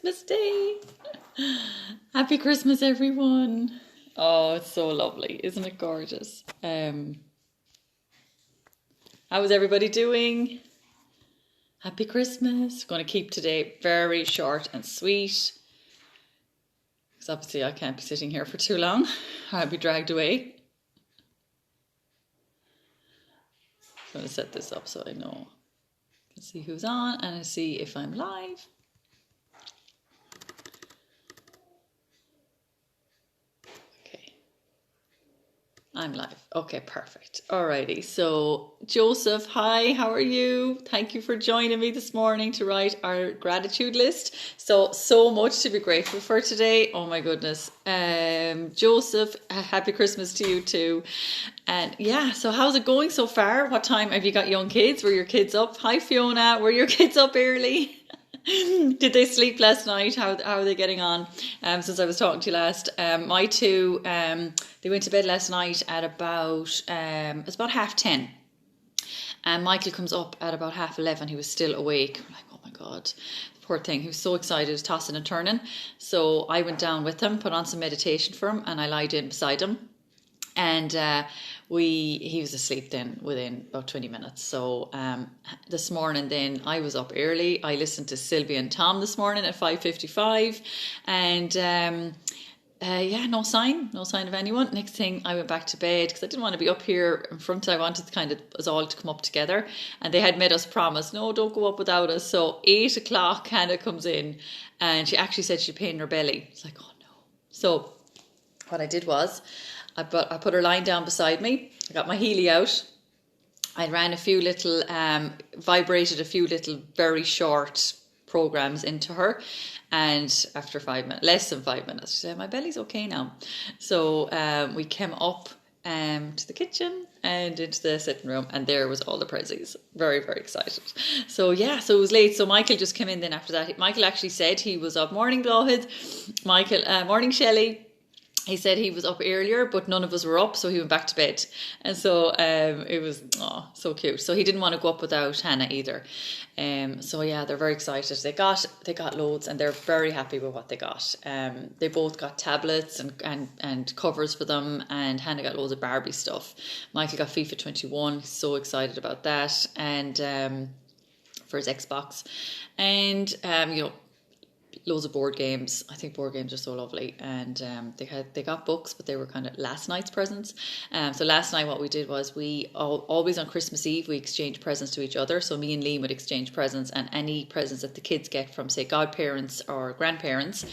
Christmas Day. Happy Christmas, everyone. Oh, it's so lovely. Isn't it gorgeous? How is everybody doing? Happy Christmas. Going to keep today very short and sweet. Because obviously I can't be sitting here for too long. I'll be dragged away. I'm going to set this up so I know. I can see who's on and I see if I'm live. I'm live. Okay, perfect. Alrighty. So, Joseph, hi, how are you? Thank you for joining me this morning to write our gratitude list. So much to be grateful for today. Oh my goodness. Joseph, happy Christmas to you too. And yeah, so how's it going so far? What time have you got young kids? Were your kids up? Hi, Fiona. Were your kids up early? Did they sleep last night? How are they getting on? Since I was talking to you last, my two, they went to bed last night at about it's about 10:30, and Michael comes up at about 11:30. He was still awake. I'm like, oh my god, poor thing. He was so excited, tossing and turning. So I went down with him, put on some meditation for him, and I lied in beside him. And he was asleep then within about 20 minutes. So this morning then I was up early. I listened to Sylvia and Tom this morning at 5:55, and no sign of anyone. Next thing, I went back to bed because I didn't want to be up here in front. I wanted kind of us all to come up together, and they had made us promise, no, don't go up without us. So 8 o'clock Hannah comes in, and she actually said she'd pain in her belly. It's like, oh no. So what I did was, I put her lying down beside me. I got my Healy out. I ran a few little, vibrated a few little very short programs into her. And after 5 minutes, less than 5 minutes, she said, my belly's okay now. So we came up to the kitchen and into the sitting room, and there was all the prezzies. Very, very excited. So yeah, so it was late. So Michael just came in then after that. Michael actually said he was up. Morning, Blawhead. Michael, morning, Shelley. He said he was up earlier, but none of us were up, so he went back to bed. And so it was so cute. So he didn't want to go up without Hannah either. So yeah, they're very excited. They got loads, and they're very happy with what they got. They both got tablets and covers for them, and Hannah got loads of Barbie stuff. Michael got FIFA 21. He's so excited about that, and for his Xbox, and loads of board games. I think board games are so lovely, and they got books, but they were kind of last night's presents. So last night what we did was we always on Christmas Eve we exchanged presents to each other. So me and Liam would exchange presents, and any presents that the kids get from say godparents or grandparents,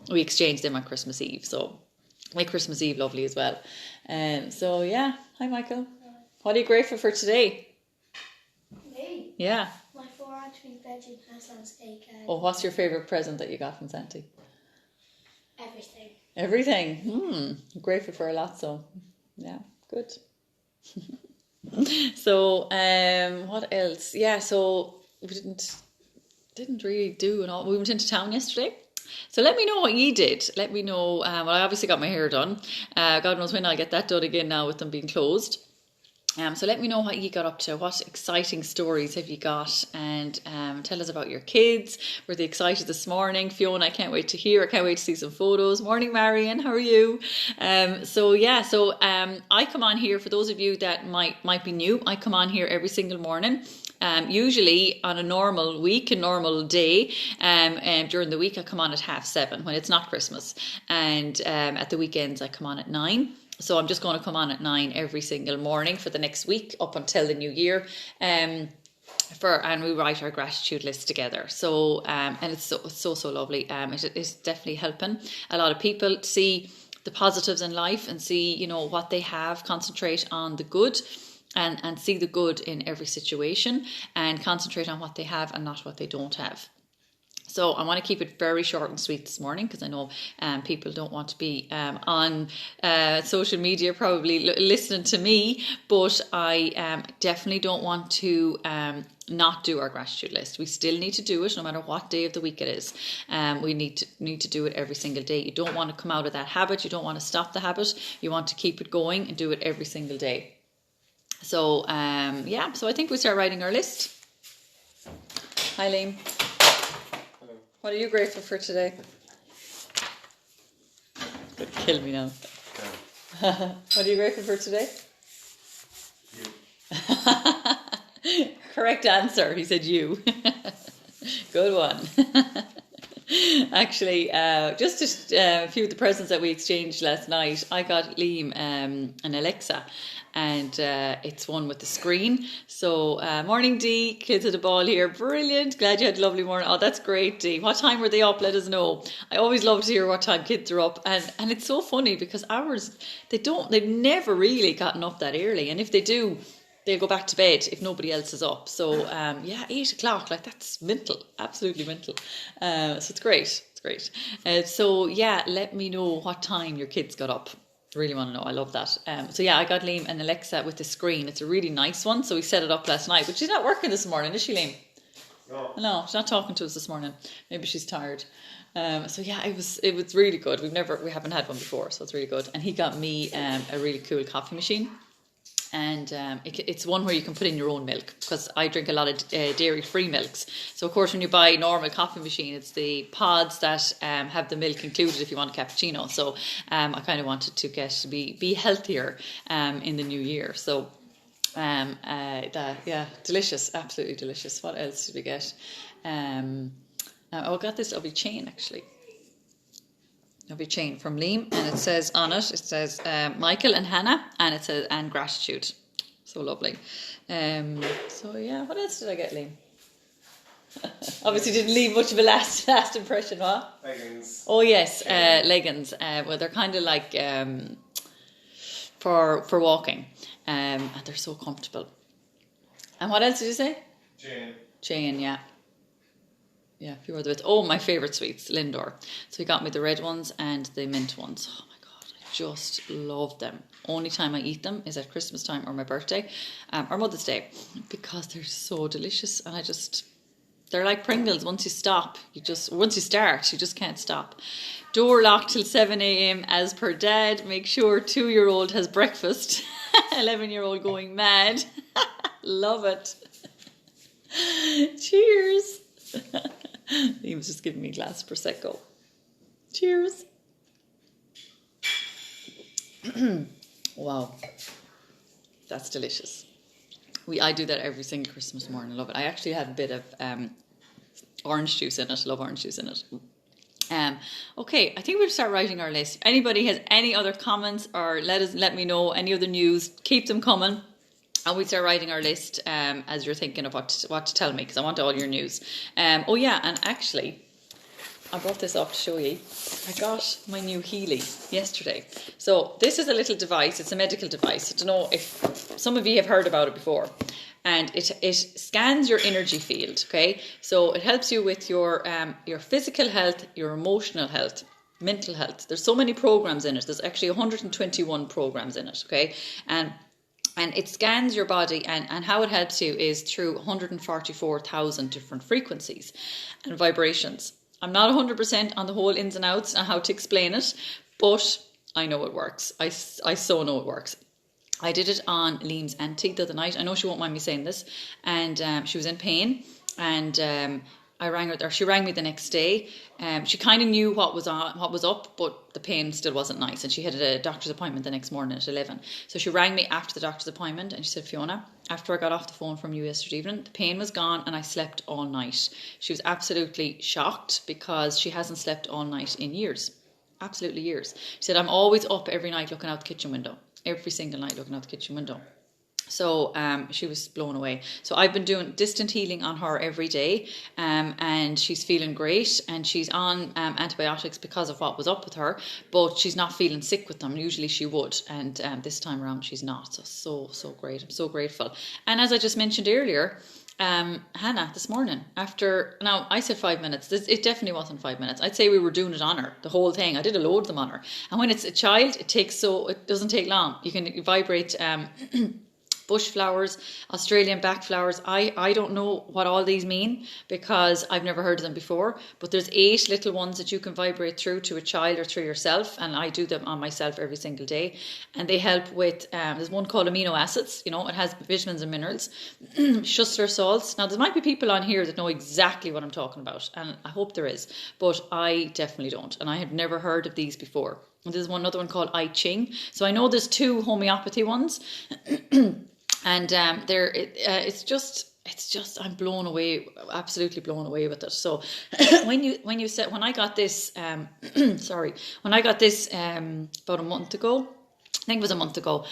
we exchange them on Christmas Eve. So make Christmas Eve lovely as well. So yeah, hi Michael. What are you grateful for today? Me? Yeah. My 4-ounce veggie pasta steak. Oh, what's your favourite present that you got from Santi? Everything. Everything. I'm grateful for a lot, so yeah, good. So what else? Yeah, so we didn't really do an all. We went into town yesterday. So let me know what you did. Let me know. Well, I obviously got my hair done. God knows when I'll get that done again now with them being closed. So let me know what you got up to. What exciting stories have you got? And tell us about your kids. Were they excited this morning? Fiona, I can't wait to hear. I can't wait to see some photos. Morning, Marion. How are you? I come on here, for those of you that might be new, I come on here every single morning. Usually on a normal week, a normal day, during the week I come on at 7:30 when it's not Christmas. And at the weekends I come on at 9. So I'm just going to come on at 9 every single morning for the next week up until the new year. And we write our gratitude list together. So and it's so lovely. It is definitely helping a lot of people see the positives in life and see what they have, concentrate on the good. And see the good in every situation and concentrate on what they have and not what they don't have. So I want to keep it very short and sweet this morning because I know people don't want to be on social media probably listening to me, but I definitely don't want to not do our gratitude list. We still need to do it no matter what day of the week it is. We need to do it every single day. You don't want to come out of that habit. You don't want to stop the habit. You want to keep it going and do it every single day. So so I think we start writing our list. Hi Liam. Hello. What are you grateful for today? Could kill me now. What are you grateful for today? You. Correct answer. He said you. Good one. Actually, just a few of the presents that we exchanged last night. I got Liam an Alexa, and it's one with the screen. So, morning Dee, kids at the ball here. Brilliant. Glad you had a lovely morning. Oh, that's great, Dee. What time were they up? Let us know. I always love to hear what time kids are up. And it's so funny because ours, they've never really gotten up that early. And if they do, they'll go back to bed if nobody else is up. So, 8 o'clock, like that's mental, absolutely mental. So it's great, it's great. Let me know what time your kids got up. Really want to know, I love that. I got Liam an Alexa with the screen. It's a really nice one. So we set it up last night, but she's not working this morning, is she, Liam? No, she's not talking to us this morning. Maybe she's tired. It was really good. We haven't had one before, so it's really good. And he got me a really cool coffee machine. And it's one where you can put in your own milk, because I drink a lot of dairy-free milks. So, of course, when you buy a normal coffee machine, it's the pods that have the milk included if you want a cappuccino. So I kind of wanted to be healthier in the new year. So, delicious, absolutely delicious. What else did we get? I got this lovely chain, actually. Lovely chain from Liam, and it says on it, Michael and Hannah, and it says, and gratitude. So lovely. What else did I get, Liam? Obviously didn't leave much of a last impression, huh? Leggings. Oh yes, leggings. Well, they're kind of like for walking, and they're so comfortable. And what else did you say? Chain, yeah. Yeah, a few other bits. Oh, my favourite sweets, Lindor. So he got me the red ones and the mint ones. Oh my God, I just love them. Only time I eat them is at Christmas time or my birthday or Mother's Day, because they're so delicious. And they're like Pringles. Once you start, you just can't stop. Door locked till 7 a.m. as per Dad. Make sure 2-year-old has breakfast. 11-year-old going mad. Love it. Cheers. He was just giving me a glass of Prosecco. Cheers. Wow. That's delicious. I do that every single Christmas morning. I love it. I actually had a bit of orange juice in it. I love orange juice in it. Okay, I think we'll start writing our list. If anybody has any other comments, or let me know any other news, keep them coming. And we start writing our list as you're thinking of what to tell me, because I want all your news. And actually, I brought this up to show you. I got my new Healy yesterday. So this is a little device. It's a medical device. I don't know if some of you have heard about it before. And it scans your energy field, okay? So it helps you with your physical health, your emotional health, mental health. There's so many programs in it. There's actually 121 programs in it, okay? And it scans your body, and how it helps you is through 144,000 different frequencies and vibrations. I'm not 100% on the whole ins and outs and how to explain it, but I know it works. I so know it works. I did it on Liam's auntie the other night. I know she won't mind me saying this. And she was in pain, and I rang her, or she rang me the next day. She kind of knew what was up, but the pain still wasn't nice. And she had a doctor's appointment the next morning at 11. So she rang me after the doctor's appointment, and she said, Fiona, after I got off the phone from you yesterday evening, the pain was gone and I slept all night. She was absolutely shocked because she hasn't slept all night in years. Absolutely years. She said, I'm always up every night looking out the kitchen window. Every single night looking out the kitchen window. So she was blown away. So I've been doing distant healing on her every day, and she's feeling great, and she's on antibiotics because of what was up with her, but she's not feeling sick with them. Usually she would, and this time around she's not. So great. I'm so grateful. And as I just mentioned earlier, Hannah this morning, now I said 5 minutes, it definitely wasn't 5 minutes. I'd say we were doing it on her, the whole thing. I did a load of them on her, and when it's a child, it doesn't take long. You can vibrate bush flowers, Australian back flowers. I don't know what all these mean because I've never heard of them before, but there's 8 little ones that you can vibrate through to a child or through yourself, and I do them on myself every single day, and they help with, there's one called amino acids, it has vitamins and minerals, Schussler salts. Now there might be people on here that know exactly what I'm talking about, and I hope there is, but I definitely don't, and I had never heard of these before. And there's another one called I Ching. So I know there's 2 homeopathy ones. And it's just I'm blown away, absolutely blown away with it. So when I got this when I got this about a month ago, I think it was a month ago,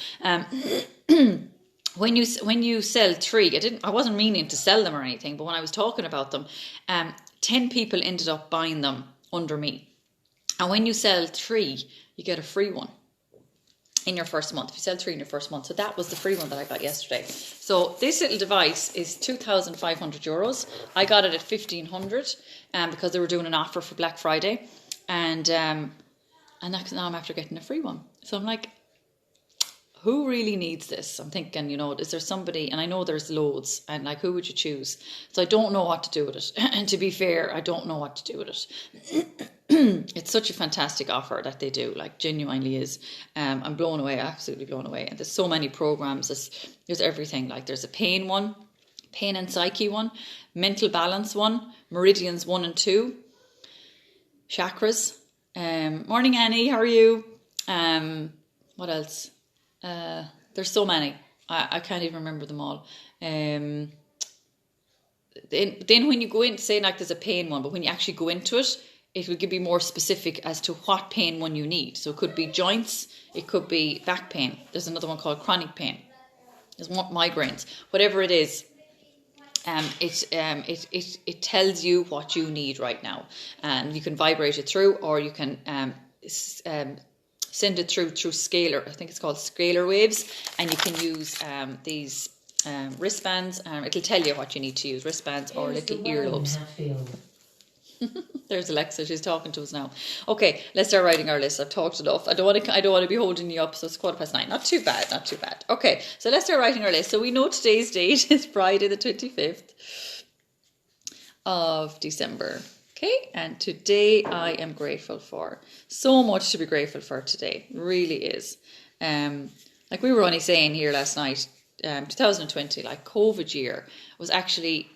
when you sell 3, I wasn't meaning to sell them or anything, but when I was talking about them, 10 people ended up buying them under me. And when you sell 3, you get a free one in your first month. If you sell 3 in your first month. So that was the free one that I got yesterday. So this little device is €2,500. I got it at 1,500 because they were doing an offer for Black Friday. And now I'm after getting a free one. So I'm like, who really needs this? I'm thinking, is there somebody, and I know there's loads, and like, who would you choose? So I don't know what to do with it. And to be fair, I don't know what to do with it. It's such a fantastic offer that they do, like genuinely is. I'm blown away, absolutely blown away. And there's so many programs, there's everything. Like there's a pain one, pain and psyche one, mental balance one, meridians 1 and 2, chakras. Morning Annie, how are you? What else? There's so many. I can't even remember them all. Then when you go in, say like there's a pain one, but when you actually go into it, it will be more specific as to what pain one you need. So it could be joints, it could be back pain. There's another one called chronic pain. There's migraines. Whatever it is, it tells you what you need right now, and you can vibrate it through, or you can send it through scalar. I think it's called scalar waves, and you can use these wristbands. It'll tell you what you need to use, wristbands or little earlobes. There's Alexa, she's talking to us now. Okay, let's start writing our list. I've talked enough. I don't want to be holding you up, so it's 9:15. Not too bad. Okay, so let's start writing our list. So we know today's date is Friday the 25th of December. Okay, and today I am grateful for. So much to be grateful for today. Really is. Like we were only saying here last night, 2020, like COVID year, was actually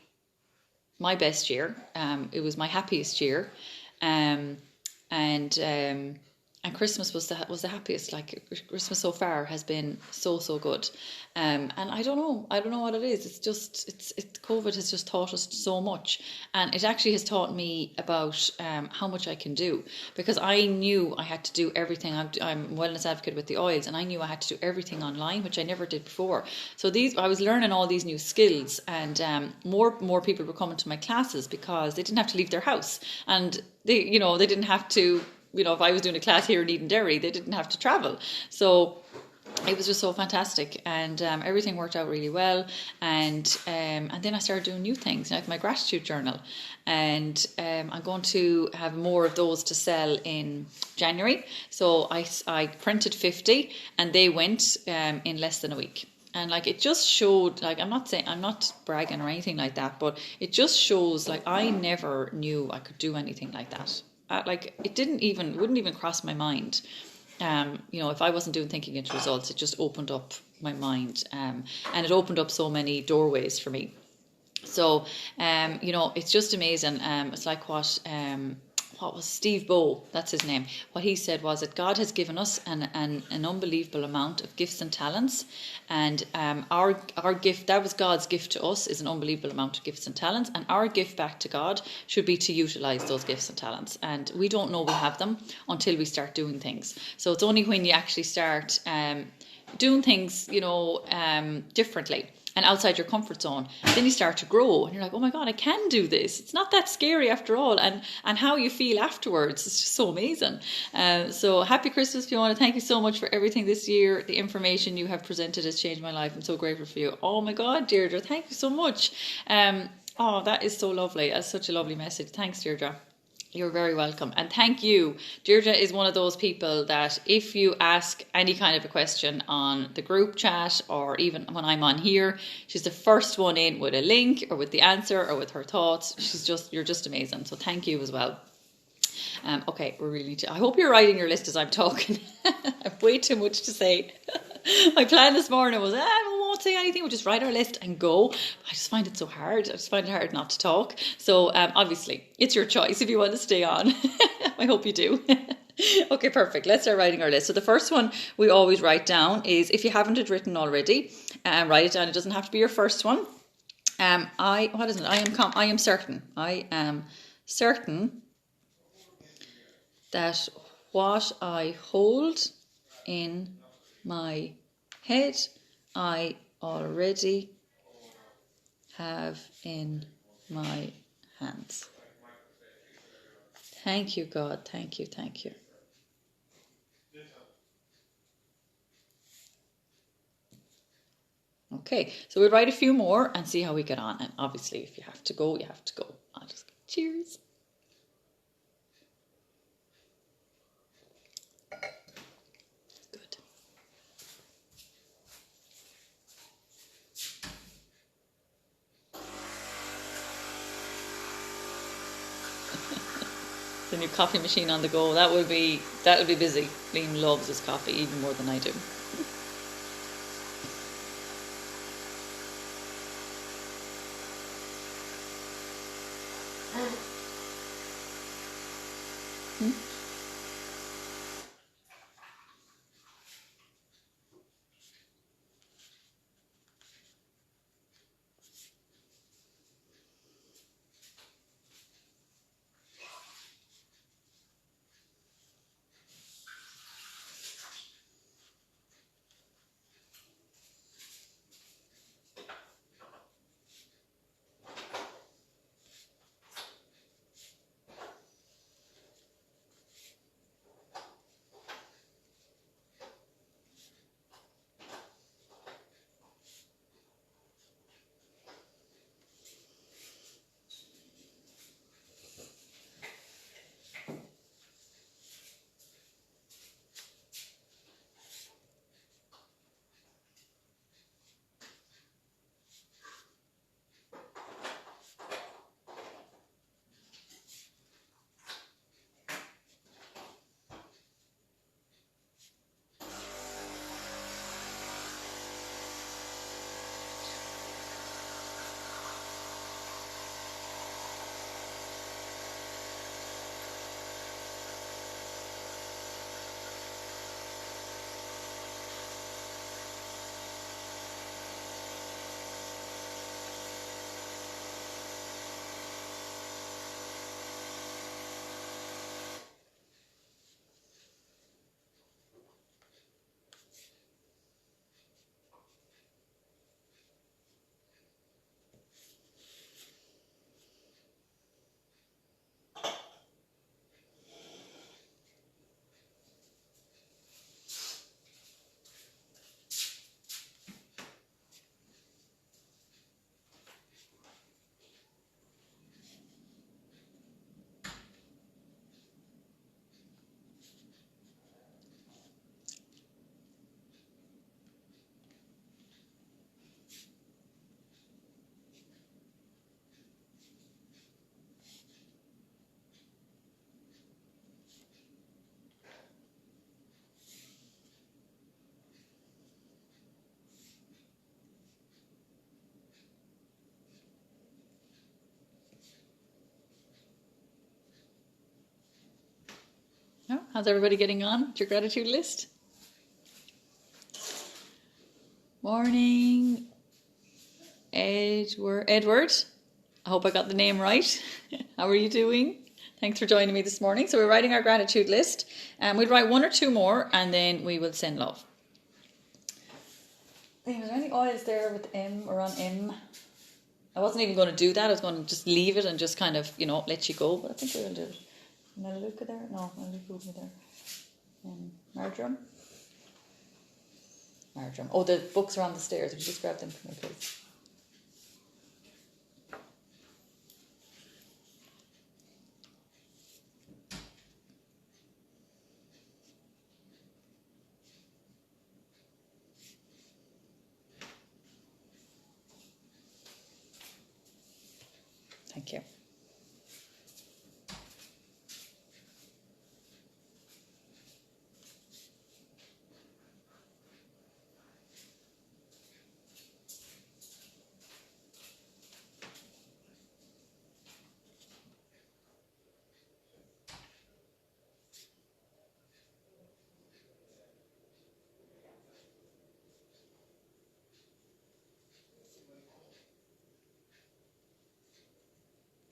my best year. It was my happiest year, and Christmas was the happiest. Like Christmas so far has been so good, and I don't know what it is. It's just COVID has just taught us so much, and it actually has taught me about how much I can do, because I knew I had to do everything. I'm a wellness advocate with the oils, and I knew I had to do everything online, which I never did before. So I was learning all these new skills, and more people were coming to my classes because they didn't have to leave their house, and they didn't have to. If I was doing a class here in Eden Derry, they didn't have to travel. So it was just so fantastic, and everything worked out really well. And then I started doing new things, like my gratitude journal, and I'm going to have more of those to sell in January. So I printed 50, and they went in less than a week. And like it just showed, like I'm not bragging or anything like that, but it just shows like I never knew I could do anything like that. Like it wouldn't even cross my mind. If I wasn't doing thinking into results, it just opened up my mind, and it opened up so many doorways for me. So it's just amazing. It's like what was Steve Bow, that's his name, what he said was that God has given us an unbelievable amount of gifts and talents, and our gift, that was God's gift to us, is an unbelievable amount of gifts and talents, and our gift back to God should be to utilize those gifts and talents, and we don't know we have them until we start doing things. So it's only when you actually start doing things differently and outside your comfort zone, then you start to grow, and you're like, oh my God, I can do this. It's not that scary after all, and how you feel afterwards is just so amazing. So happy Christmas, Fiona. Thank you so much for everything this year. The information you have presented has changed my life. I'm so grateful for you. Oh my God, Deirdre, thank you so much. That is so lovely. That's such a lovely message. Thanks, Deirdre. You're very welcome. And thank you. Deirdre is one of those people that if you ask any kind of a question on the group chat or even when I'm on here, she's the first one in with a link or with the answer or with her thoughts. You're just amazing. So thank you as well. Okay, I hope you're writing your list as I'm talking. I have way too much to say. My plan this morning was, I won't say anything, we'll just write our list and go. I just find it so hard. I just find it hard not to talk. So obviously, it's your choice if you want to stay on. I hope you do. Okay, perfect. Let's start writing our list. So the first one we always write down is, if you haven't it written already, write it down. It doesn't have to be your first one. I am certain that what I hold in my head, I already have in my hands. Thank you, God. Thank you. Thank you. Okay, so we'll write a few more and see how we get on. And obviously, if you have to go, you have to go. I'll just cheers. Good. The new coffee machine on the go. That'll be busy. Liam loves his coffee even more than I do. Oh, how's everybody getting on with your gratitude list? Morning, Edward. I hope I got the name right. How are you doing? Thanks for joining me this morning. So we're writing our gratitude list, and we'll write one or two more, and then we will send love. Are there any oils there with M or on M? I wasn't even going to do that. I was going to just leave it and just kind of, let you go. But I think we'll do it. Melaleuca there? No, Melaleuca there. Marjoram? Marjoram. Oh, the books are on the stairs. Would you just grab them for me, please?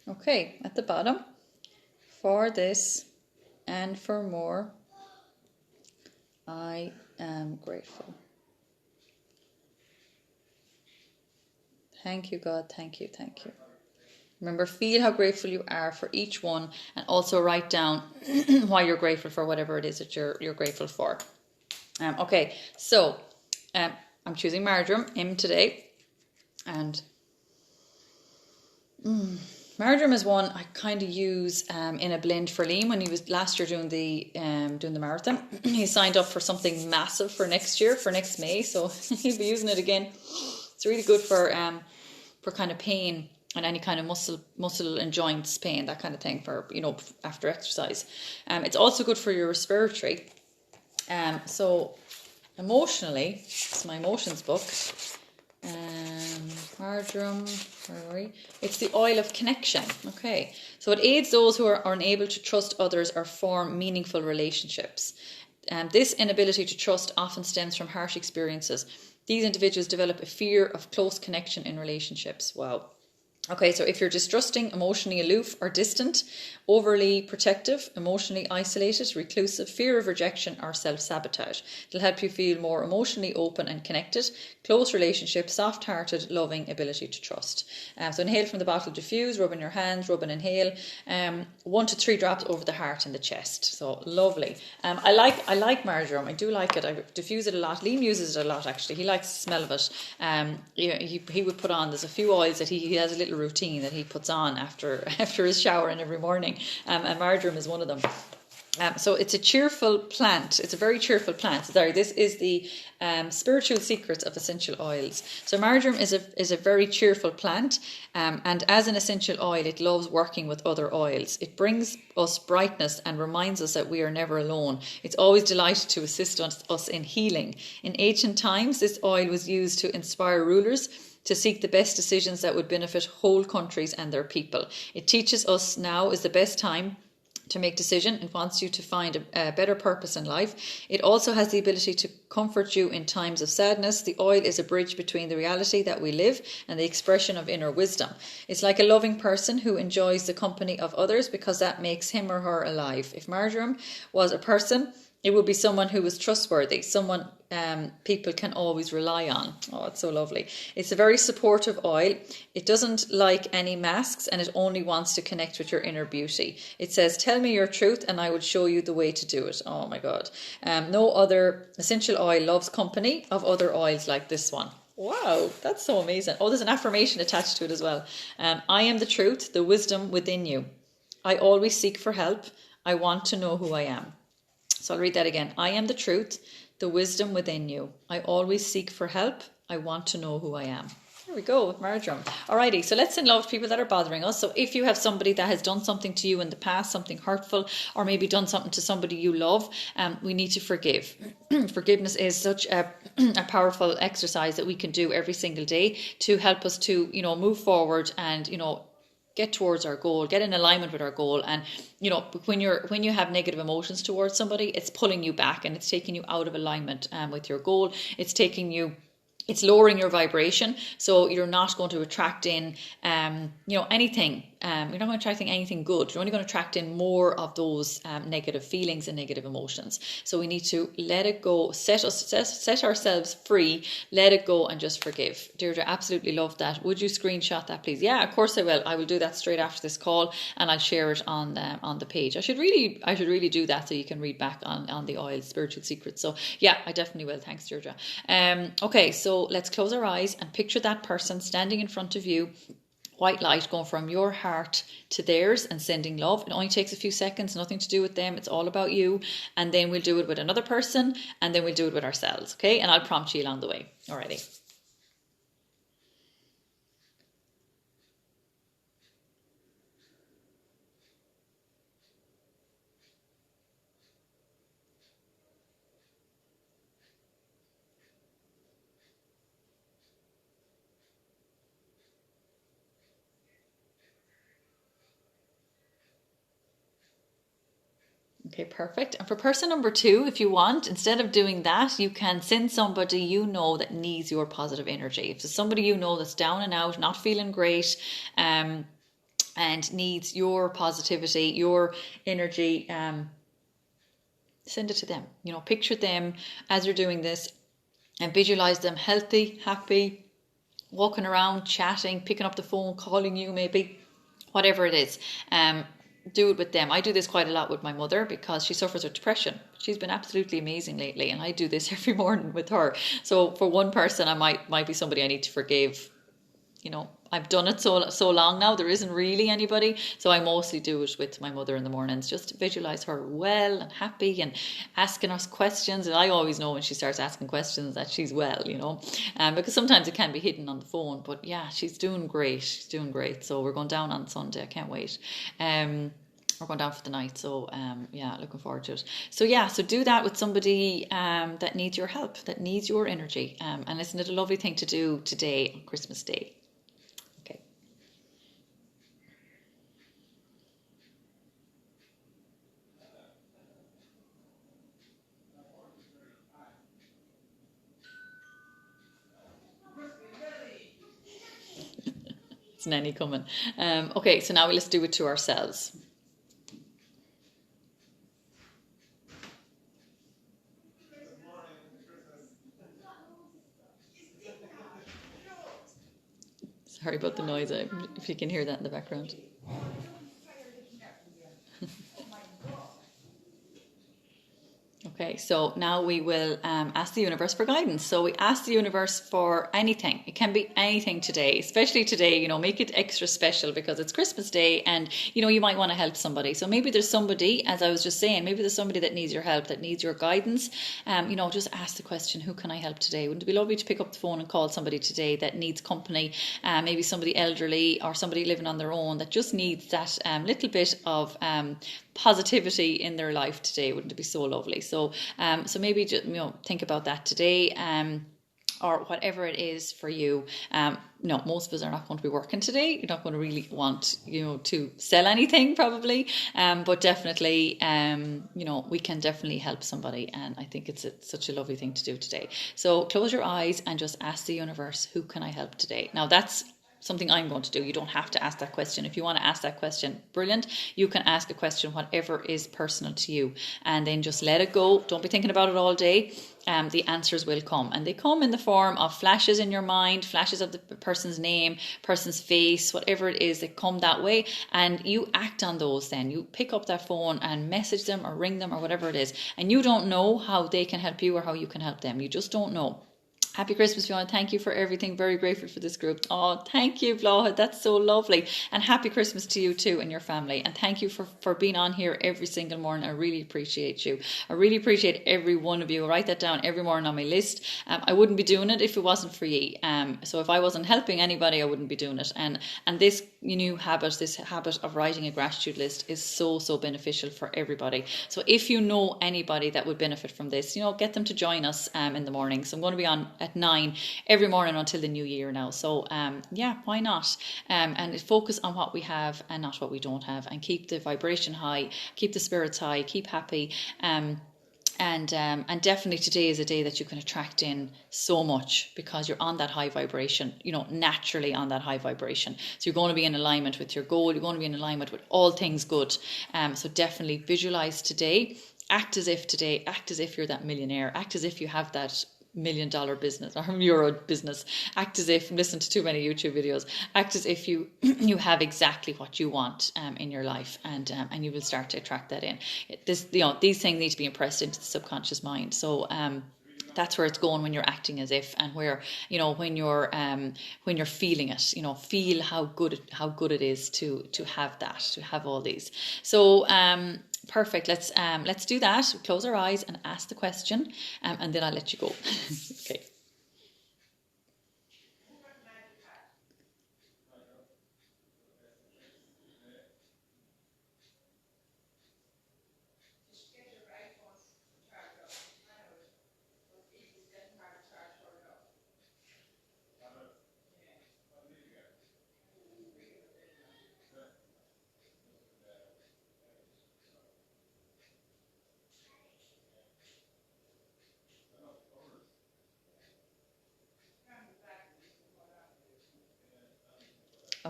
Okay, at the bottom, for this and for more, I am grateful. Thank you, God. Thank you. Thank you. Remember, feel how grateful you are for each one, and also write down why you're grateful for whatever it is that you're grateful for. Okay, so I'm choosing marjoram, M today, and marjoram is one I kind of use in a blend for Liam when he was last year doing the marathon. He signed up for something massive for next year, for next May, so he'll be using it again. It's really good for kind of pain and any kind of muscle and joints pain, that kind of thing, for after exercise. It's also good for your respiratory. So emotionally, it's my emotions book. Marjoram, where are we? It's the oil of connection. Okay, so it aids those who are unable to trust others or form meaningful relationships. This inability to trust often stems from harsh experiences. These individuals develop a fear of close connection in relationships. Wow. Okay, so if you're distrusting, emotionally aloof or distant, overly protective, emotionally isolated, reclusive, fear of rejection or self-sabotage, it'll help you feel more emotionally open and connected, close relationships, soft-hearted, loving, ability to trust. So inhale from the bottle, diffuse, rub in your hands, rub and inhale, 1 to 3 drops over the heart and the chest. So lovely. I like marjoram. I do like it. I diffuse it a lot. Liam uses it a lot, actually. He likes the smell of it. He would put on, there's a few oils that he has a little routine that he puts on after his shower and every morning, and marjoram is one of them. So it's a cheerful plant. It's a very cheerful plant. Sorry, this is the spiritual secrets of essential oils. So marjoram is a very cheerful plant, and as an essential oil, it loves working with other oils. It brings us brightness and reminds us that we are never alone. It's always delighted to assist us in healing. In ancient times, this oil was used to inspire rulers to seek the best decisions that would benefit whole countries and their people. It teaches us now is the best time to make decision and wants you to find a better purpose in life. It also has the ability to comfort you in times of sadness. The oil is a bridge between the reality that we live and the expression of inner wisdom. It's like a loving person who enjoys the company of others because that makes him or her alive. If marjoram was a person, it would be someone who was trustworthy, someone people can always rely on. Oh, it's so lovely. It's a very supportive oil. It doesn't like any masks, and it only wants to connect with your inner beauty. It says, tell me your truth and I will show you the way to do it. Oh my God. No other essential oil loves company of other oils like this one. Wow, that's so amazing. Oh, there's an affirmation attached to it as well. I am the truth, the wisdom within you. I always seek for help. I want to know who I am. So I'll read that again. I am the truth, the wisdom within you. I always seek for help. I want to know who I am. There we go with marjoram. Alrighty, so let's send love to people that are bothering us. So if you have somebody that has done something to you in the past, something hurtful, or maybe done something to somebody you love, we need to forgive. Forgiveness is such a powerful exercise that we can do every single day to help us to, move forward and, get towards our goal, get in alignment with our goal. And when you have negative emotions towards somebody, it's pulling you back and it's taking you out of alignment with your goal. It's lowering your vibration, so you're not going to attract in anything. You're not going to attract in anything good. You're only going to attract in more of those negative feelings and negative emotions. So we need to let it go, set ourselves free, let it go, and just forgive. Deirdre, absolutely love that. Would you screenshot that, please? Yeah, of course I will. I will do that straight after this call, and I'll share it on the page. I should really do that so you can read back on the oil spiritual secrets. So yeah, I definitely will. Thanks, Deirdre. Okay, so let's close our eyes and picture that person standing in front of you. White light going from your heart to theirs and sending love. It only takes a few seconds, nothing to do with them. It's all about you. And then we'll do it with another person, and then we'll do it with ourselves. Okay. And I'll prompt you along the way. Alrighty. Okay, perfect. And for person number 2, if you want, instead of doing that, you can send somebody that needs your positive energy. If there's somebody that's down and out, not feeling great, and needs your positivity, your energy, send it to them. Picture them as you're doing this and visualize them healthy, happy, walking around, chatting, picking up the phone, calling you maybe, whatever it is. Do it with them. I do this quite a lot with my mother because she suffers with depression. She's been absolutely amazing lately, and I do this every morning with her. So for one person, I might be somebody I need to forgive. I've done it so long now, there isn't really anybody, so I mostly do it with my mother in the mornings, just to visualize her well and happy and asking us questions. And I always know when she starts asking questions that she's well, because sometimes it can be hidden on the phone. But yeah, she's doing great. So we're going down on Sunday. I can't wait. We're going down for the night, so yeah, looking forward to it. So do that with somebody that needs your help, that needs your energy, and isn't it a lovely thing to do today on Christmas Day? Okay. It's Nanny coming. Okay, so now let's do it to ourselves. Sorry about the noise, if you can hear that in the background. Okay, so now we will ask the universe for guidance. So we ask the universe for anything. It can be anything today, especially today, make it extra special because it's Christmas Day and, you might want to help somebody. So maybe there's somebody, as I was just saying, maybe there's somebody that needs your help, that needs your guidance. Just ask the question, who can I help today? Wouldn't it be lovely to pick up the phone and call somebody today that needs company, maybe somebody elderly or somebody living on their own that just needs that little bit of positivity in their life today? Wouldn't it be so lovely? So maybe just think about that today, or whatever it is for you. No, most of us are not going to be working today. You're not going to really want to sell anything probably, but definitely we can definitely help somebody, and I think it's such a lovely thing to do today. So close your eyes and just ask the universe, who can I help today? Now that's something I'm going to do. You don't have to ask that question. If you want to ask that question, brilliant. You can ask a question, whatever is personal to you, and then just let it go. Don't be thinking about it all day. The answers will come, and they come in the form of flashes in your mind, flashes of the person's name, person's face, whatever it is, they come that way, and you act on those. Then you pick up that phone and message them or ring them or whatever it is, and you don't know how they can help you or how you can help them. You just don't know. Happy Christmas, Fiona. Thank you for everything. Very grateful for this group. Oh, thank you, Blaha. That's so lovely. And happy Christmas to you too and your family. And thank you for being on here every single morning. I really appreciate you. I really appreciate every one of you. I write that down every morning on my list. I wouldn't be doing it if it wasn't for you. So if I wasn't helping anybody, I wouldn't be doing it. And this new habit, this habit of writing a gratitude list is so beneficial for everybody. So if you know anybody that would benefit from this, get them to join us in the morning. So I'm going to be on at 9 every morning until the new year now. So why not? And focus on what we have and not what we don't have, and keep the vibration high, keep the spirits high, keep happy. And definitely today is a day that you can attract in so much because you're on that high vibration, naturally on that high vibration. So you're going to be in alignment with your goal. You're going to be in alignment with all things good. So definitely visualize today. Act as if you're that millionaire. Act as if you have that $1 million business or euro business. Act as if, listen to too many YouTube videos, act as if you have exactly what you want in your life, and you will start to attract that in. These things need to be impressed into the subconscious mind. So that's where it's going when you're acting as if, and where when you're feeling it, feel how good it is to have that, to have all these. So perfect. Let's do that. Close our eyes and ask the question, and then I'll let you go. Okay.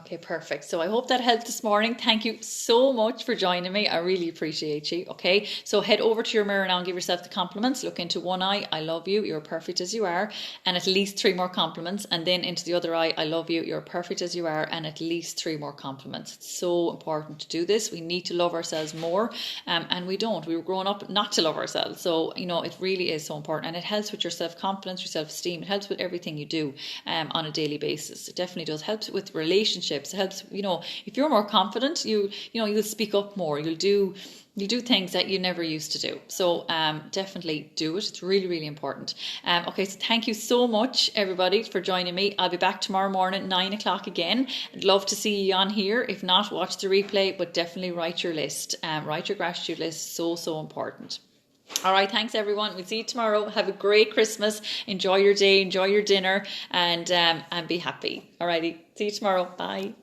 Okay, perfect. So I hope that helped this morning. Thank you so much for joining me. I really appreciate you. Okay, so head over to your mirror now and give yourself the compliments. Look into one eye, I love you, you're perfect as you are, and at least 3 more compliments. And then into the other eye, I love you, you're perfect as you are, and at least 3 more compliments. It's so important to do this. We need to love ourselves more, and we don't. We were growing up not to love ourselves. So, you know, it really is so important, and it helps with your self-confidence, your self-esteem. It helps with everything you do on a daily basis. It definitely does. Helps with relationships. It helps, you know, if you're more confident, you'll speak up more. You'll do things that you never used to do. So definitely do it. It's really, really important. Okay, so thank you so much, everybody, for joining me. I'll be back tomorrow morning, 9 o'clock again. I'd love to see you on here. If not, watch the replay, but definitely write your list. Write your gratitude list. So, so important. All right, thanks everyone. We'll see you tomorrow. Have a great Christmas. Enjoy your day, enjoy your dinner, and be happy. All righty, see you tomorrow. Bye.